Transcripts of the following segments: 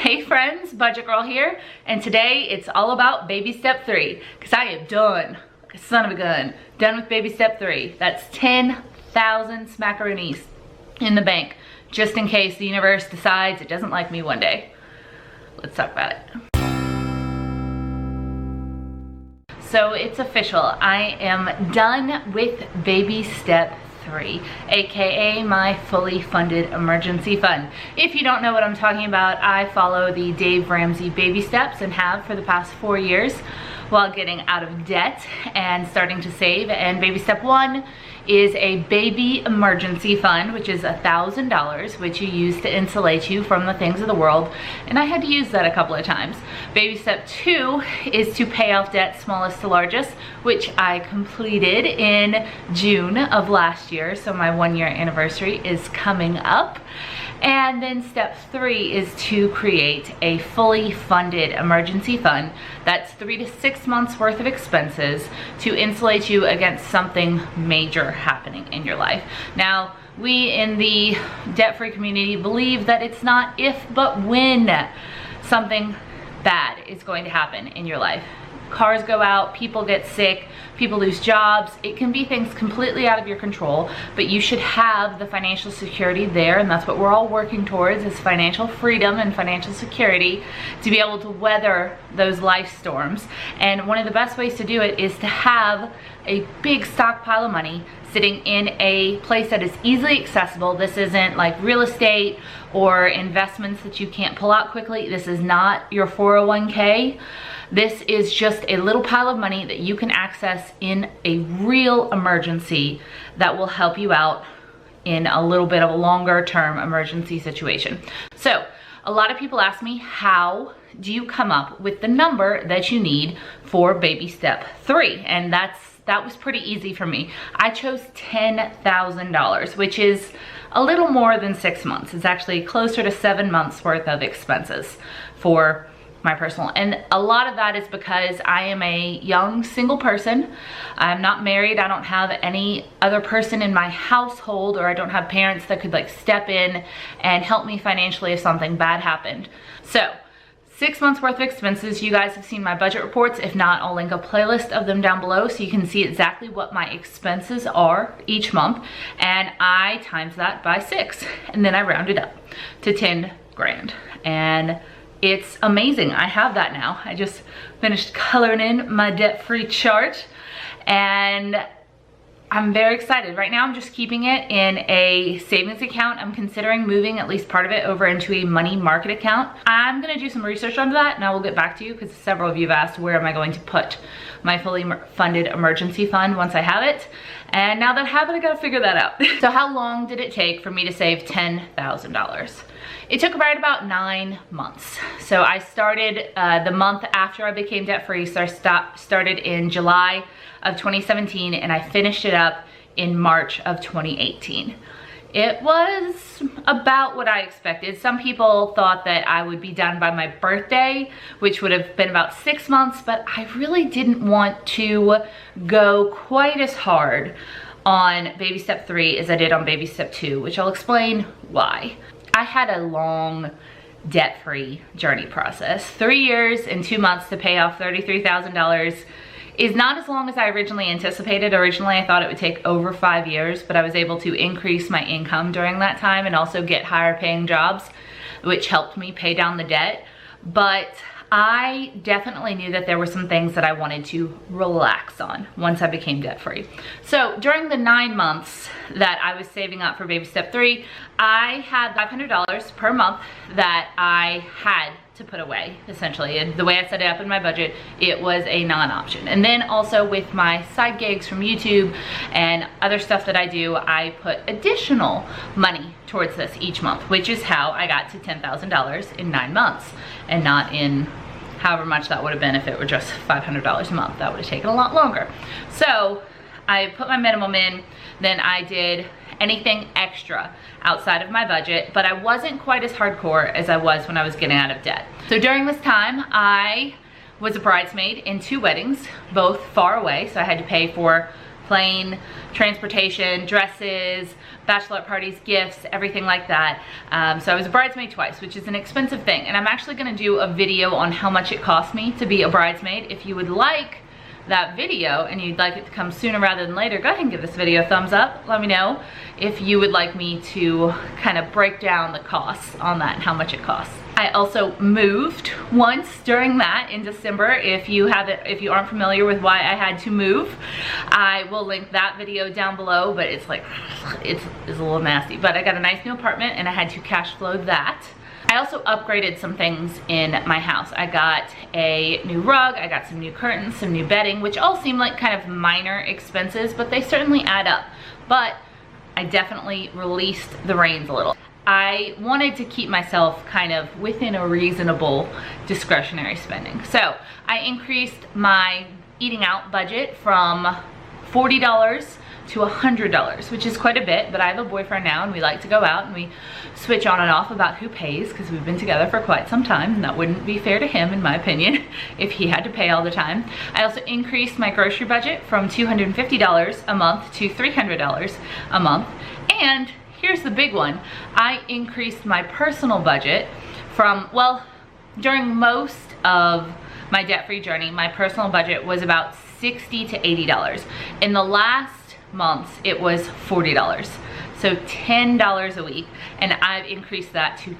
Hey friends, Budget Girl here, and today it's all about baby step 3, because I am done, son of a gun, done with baby step 3. That's 10,000 smackaroonies in the bank, just in case the universe decides it doesn't like me one day. Let's talk about it. So it's official, I am done with baby step 3, aka my fully funded emergency fund. If you don't know what I'm talking about, I follow the Dave Ramsey baby steps and have for the past 4 years while getting out of debt and starting to save. And baby step 1 is a baby emergency fund, which is $1,000, which you use to insulate you from the things of the world. And I had to use that a couple of times. Baby step 2 is to pay off debt smallest to largest, which I completed in June of last year. So my 1-year anniversary is coming up. And then step 3 is to create a fully funded emergency fund that's 3 to 6 months worth of expenses to insulate you against something major happening in your life. Now, we in the debt-free community believe that it's not if, but when something bad is going to happen in your life. Cars go out, people get sick, people lose jobs. It can be things completely out of your control, but you should have the financial security there, and that's what we're all working towards, is financial freedom and financial security to be able to weather those life storms. And one of the best ways to do it is to have a big stockpile of money sitting in a place that is easily accessible. This isn't like real estate or investments that you can't pull out quickly. This is not your 401k. This is just a little pile of money that you can access in a real emergency that will help you out in a little bit of a longer term emergency situation. So a lot of people ask me, how do you come up with the number that you need for baby step 3? And that was pretty easy for me. I chose $10,000, which is a little more than 6 months. It's actually closer to 7 months worth of expenses for my personal. And a lot of that is because I am a young single person. I'm not married. I don't have any other person in my household, or I don't have parents that could like step in and help me financially if something bad happened. So 6 months worth of expenses. You guys have seen my budget reports. If not, I'll link a playlist of them down below so you can see exactly what my expenses are each month. And I times that by 6, and then I round it up to 10 grand. And it's amazing. I have that now. I just finished coloring in my debt-free chart, and I'm very excited. Right now I'm just keeping it in a savings account. I'm considering moving at least part of it over into a money market account. I'm gonna do some research on that, and I will get back to you because several of you have asked where am I going to put my fully funded emergency fund once I have it. And now that I have it, I gotta figure that out. So how long did it take for me to save $10,000? It took right about 9 months. So I started the month after I became debt-free. So I started in July of 2017, and I finished it up in March of 2018. It was about what I expected. Some people thought that I would be done by my birthday, which would have been about 6 months, but I really didn't want to go quite as hard on baby step 3 as I did on baby step 2, which I'll explain why. I had a long debt-free journey process. 3 years and 2 months to pay off $33,000 is not as long as I originally anticipated. Originally, I thought it would take over 5 years, but I was able to increase my income during that time and also get higher paying jobs, which helped me pay down the debt. But I definitely knew that there were some things that I wanted to relax on once I became debt-free. So during the 9 months that I was saving up for baby step 3, I had $500 per month that I had to put away, essentially. And the way I set it up in my budget, it was a non-option. And then also with my side gigs from YouTube and other stuff that I do, I put additional money towards this each month, which is how I got to $10,000 in 9 months and not in however much that would have been if it were just $500 a month. That would have taken a lot longer. So I put my minimum in, then I did anything extra outside of my budget, but I wasn't quite as hardcore as I was when I was getting out of debt. So during this time, I was a bridesmaid in 2 weddings, both far away, so I had to pay for plane, transportation, dresses, bachelorette parties, gifts, everything like that. So I was a bridesmaid twice, which is an expensive thing. And I'm actually gonna do a video on how much it cost me to be a bridesmaid. If you would like that video and you'd like it to come sooner rather than later, go ahead and give this video a thumbs up. Let me know if you would like me to kind of break down the costs on that and how much it costs. I also moved once during that in December. If you aren't familiar with why I had to move, I will link that video down below, but it's like, it's a little nasty. But I got a nice new apartment and I had to cash flow that. I also upgraded some things in my house. I got a new rug, I got some new curtains, some new bedding, which all seem like kind of minor expenses, but they certainly add up. But I definitely released the reins a little. I wanted to keep myself kind of within a reasonable discretionary spending. So I increased my eating out budget from $40 to $100, which is quite a bit, but I have a boyfriend now and we like to go out and we switch on and off about who pays because we've been together for quite some time and that wouldn't be fair to him, in my opinion, if he had to pay all the time. I also increased my grocery budget from $250 a month to $300 a month. And here's the big one. I increased my personal budget from, well, during most of my debt-free journey, my personal budget was about $60 to $80. In the last months, it was $40. So $10 a week, and I've increased that to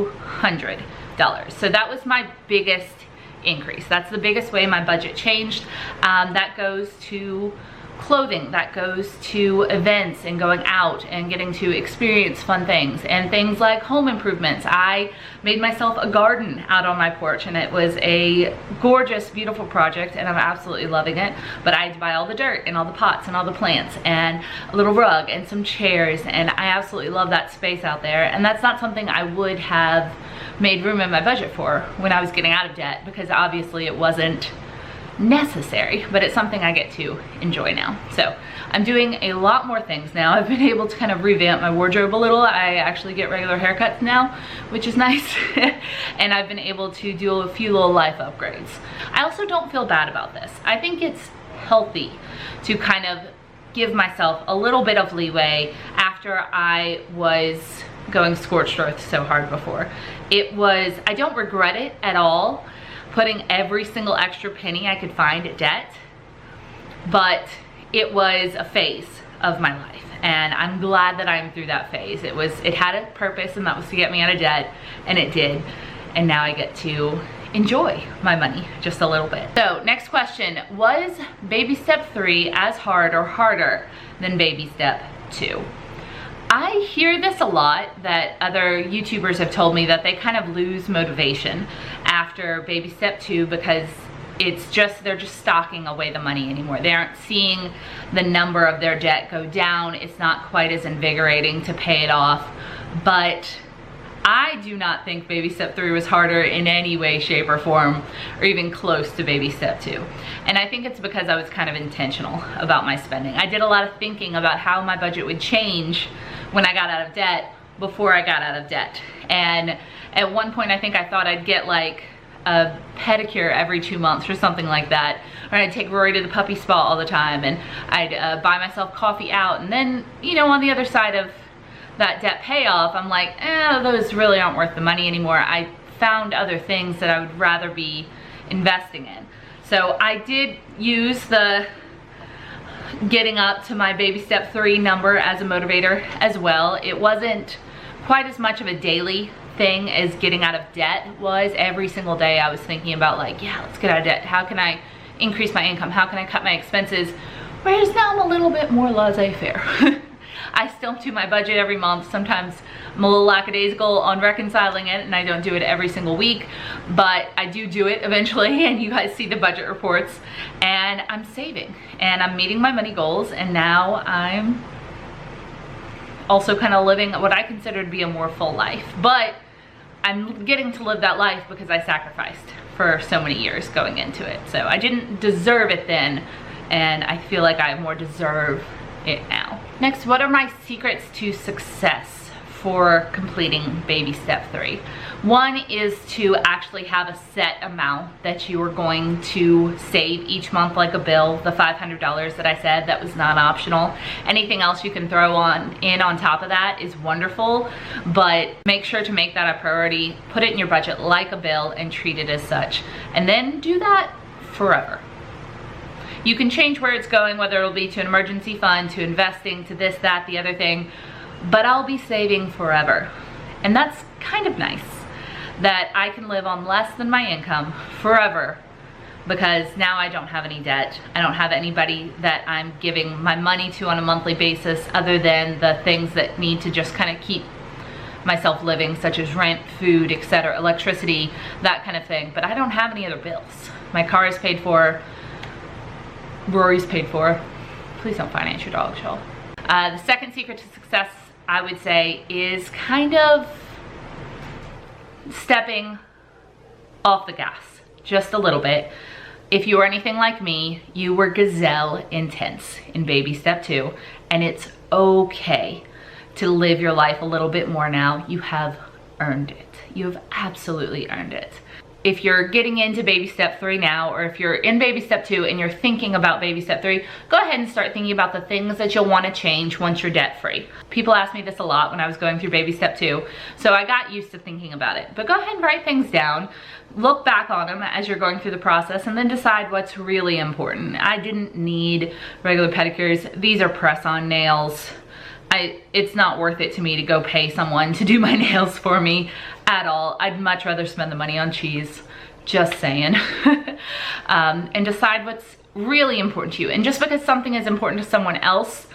$200. So that was my biggest increase. That's the biggest way my budget changed. That goes to clothing, that goes to events and going out and getting to experience fun things, and things like home improvements. I made myself a garden out on my porch and it was a gorgeous, beautiful project and I'm absolutely loving it. But I had to buy all the dirt and all the pots and all the plants and a little rug and some chairs, and I absolutely love that space out there. And that's not something I would have made room in my budget for when I was getting out of debt, because obviously it wasn't necessary, but it's something I get to enjoy now. So I'm doing a lot more things now. I've been able to kind of revamp my wardrobe a little. I actually get regular haircuts now, which is nice. And I've been able to do a few little life upgrades. I also don't feel bad about this. I think it's healthy to kind of give myself a little bit of leeway after I was going scorched earth so hard before. I don't regret it at all, putting every single extra penny I could find at debt, but it was a phase of my life and I'm glad that I'm through that phase. It had a purpose, and that was to get me out of debt, and it did. And now I get to enjoy my money just a little bit. So next question, was baby step 3 as hard or harder than baby step 2? I hear this a lot, that other YouTubers have told me that they kind of lose motivation after baby step 2 because they're just stocking away the money anymore. They aren't seeing the number of their debt go down. It's not quite as invigorating to pay it off. But I do not think baby step 3 was harder in any way, shape, or form, or even close to baby step 2. And I think it's because I was kind of intentional about my spending. I did a lot of thinking about how my budget would change when I got out of debt before I got out of debt. And at one point I think I thought I'd get like a pedicure every 2 months or something like that, or I'd take Rory to the puppy spa all the time, and I'd buy myself coffee out. And then, you know, on the other side of that debt payoff, I'm like, those really aren't worth the money anymore. I found other things that I would rather be investing in. So I did use the getting up to my baby step 3 number as a motivator as well. It wasn't quite as much of a daily thing as getting out of debt was. Every single day I was thinking about, like, yeah, let's get out of debt. How can I increase my income? How can I cut my expenses? Whereas now I'm a little bit more laissez-faire. I still do my budget every month. Sometimes I'm a little lackadaisical on reconciling it, and I don't do it every single week, but I do it eventually, and you guys see the budget reports. And I'm saving, and I'm meeting my money goals, and now I'm also kind of living what I consider to be a more full life. But I'm getting to live that life because I sacrificed for so many years going into it. So I didn't deserve it then, and I feel like I more deserve it now. Next, what are my secrets to success for completing baby step 3. One is to actually have a set amount that you are going to save each month, like a bill, the $500 that I said, that was not optional. Anything else you can throw on top of that is wonderful, but make sure to make that a priority. Put it in your budget like a bill and treat it as such. And then do that forever. You can change where it's going, whether it'll be to an emergency fund, to investing, to this, that, the other thing, but I'll be saving forever. And that's kind of nice, that I can live on less than my income forever, because now I don't have any debt. I don't have anybody that I'm giving my money to on a monthly basis other than the things that need to just kind of keep myself living, such as rent, food, etc., electricity, that kind of thing. But I don't have any other bills. My car is paid for, Rory's paid for. Please don't finance your dog, y'all. The second secret to success, I would say, is kind of stepping off the gas just a little bit. If you were anything like me, you were gazelle intense in baby step 2, and it's okay to live your life a little bit more now. You have earned it. You have absolutely earned it. If you're getting into baby step 3 now, or if you're in baby step 2 and you're thinking about baby step 3, go ahead and start thinking about the things that you'll want to change once you're debt free. People ask me this a lot when I was going through baby step 2, so I got used to thinking about it. But go ahead and write things down, look back on them as you're going through the process, and then decide what's really important. I didn't need regular pedicures. These are press-on nails. It's not worth it to me to go pay someone to do my nails for me at all. I'd much rather spend the money on cheese, just saying. And decide what's really important to you. And just because something is important to someone else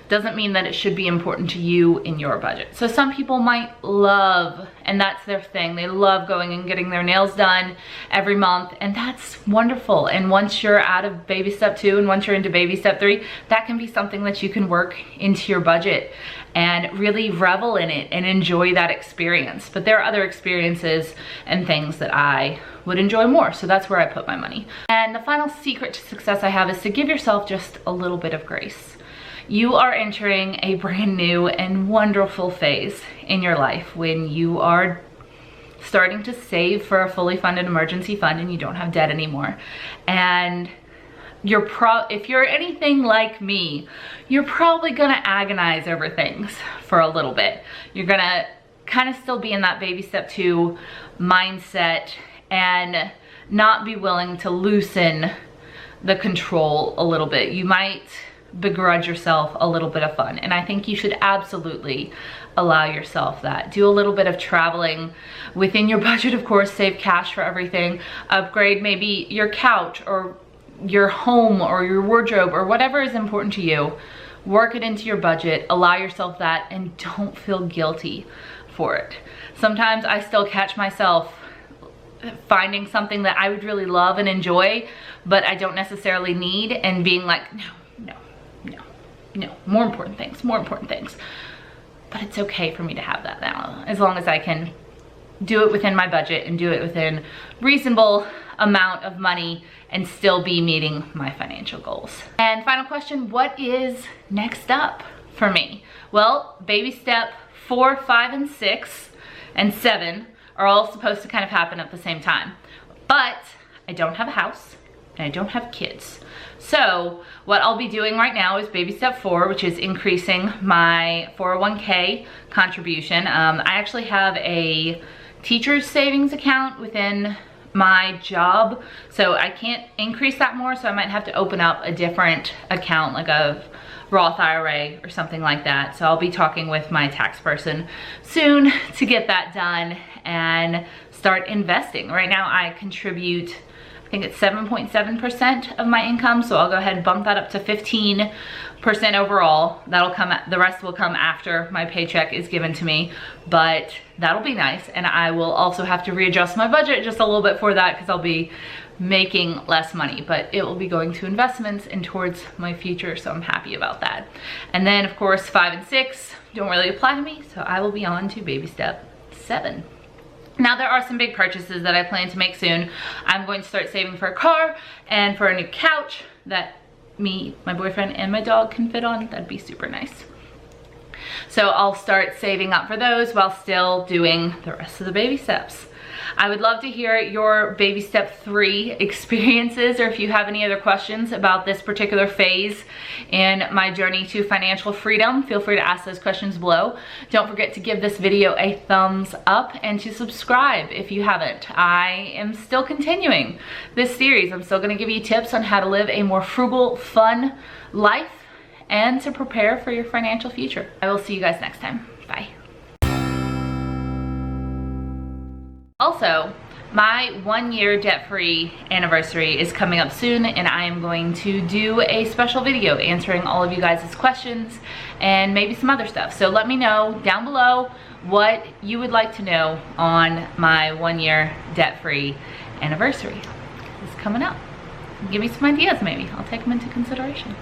doesn't mean that it should be important to you in your budget. So some people might love, and that's their thing, they love going and getting their nails done every month, and that's wonderful. And once you're out of baby step 2 and once you're into baby step 3, that can be something that you can work into your budget and really revel in it and enjoy that experience. But there are other experiences and things that I would enjoy more, so that's where I put my money. And the final secret to success I have is to give yourself just a little bit of grace. You are entering a brand new and wonderful phase in your life when you are starting to save for a fully funded emergency fund and you don't have debt anymore. And if you're anything like me, you're probably gonna agonize over things for a little bit. You're gonna kind of still be in that baby step 2 mindset and not be willing to loosen the control a little bit. You might begrudge yourself a little bit of fun, and I think you should absolutely allow yourself that. Do a little bit of traveling within your budget, of course. Save cash for everything. Upgrade maybe your couch or your home or your wardrobe or whatever is important to you. Work it into your budget, allow yourself that, and don't feel guilty for it. Sometimes I still catch myself finding something that I would really love and enjoy, but I don't necessarily need, and being like, no, more important things. But it's okay for me to have that now, as long as I can do it within my budget and do it within reasonable amount of money and still be meeting my financial goals. And final question, what is next up for me? Well, baby step 4, 5, and 6, and 7 are all supposed to kind of happen at the same time. But I don't have a house and I don't have kids. So what I'll be doing right now is baby step 4, which is increasing my 401k contribution. I actually have a teacher's savings account within my job, so I can't increase that more, so I might have to open up a different account, like a Roth IRA or something like that. So I'll be talking with my tax person soon to get that done and start investing. Right now I contribute, I think it's 7.7% of my income, so I'll go ahead and bump that up to 15% overall. That'll come, the rest will come after my paycheck is given to me, but that'll be nice. And I will also have to readjust my budget just a little bit for that, because I'll be making less money, but it will be going to investments and towards my future, so I'm happy about that. And then of course 5 and 6 don't really apply to me, so I will be on to baby step 7. Now there are some big purchases that I plan to make soon. I'm going to start saving for a car and for a new couch that me, my boyfriend, and my dog can fit on. That'd be super nice. So I'll start saving up for those while still doing the rest of the baby steps. I would love to hear your baby step 3 experiences, or if you have any other questions about this particular phase in my journey to financial freedom, feel free to ask those questions below. Don't forget to give this video a thumbs up and to subscribe if you haven't. I am still continuing this series. I'm still going to give you tips on how to live a more frugal, fun life and to prepare for your financial future. I will see you guys next time. Bye. Also, my 1-year debt-free anniversary is coming up soon, and I am going to do a special video answering all of you guys' questions and maybe some other stuff. So let me know down below what you would like to know on my 1-year debt-free anniversary. It's coming up. Give me some ideas maybe. I'll take them into consideration.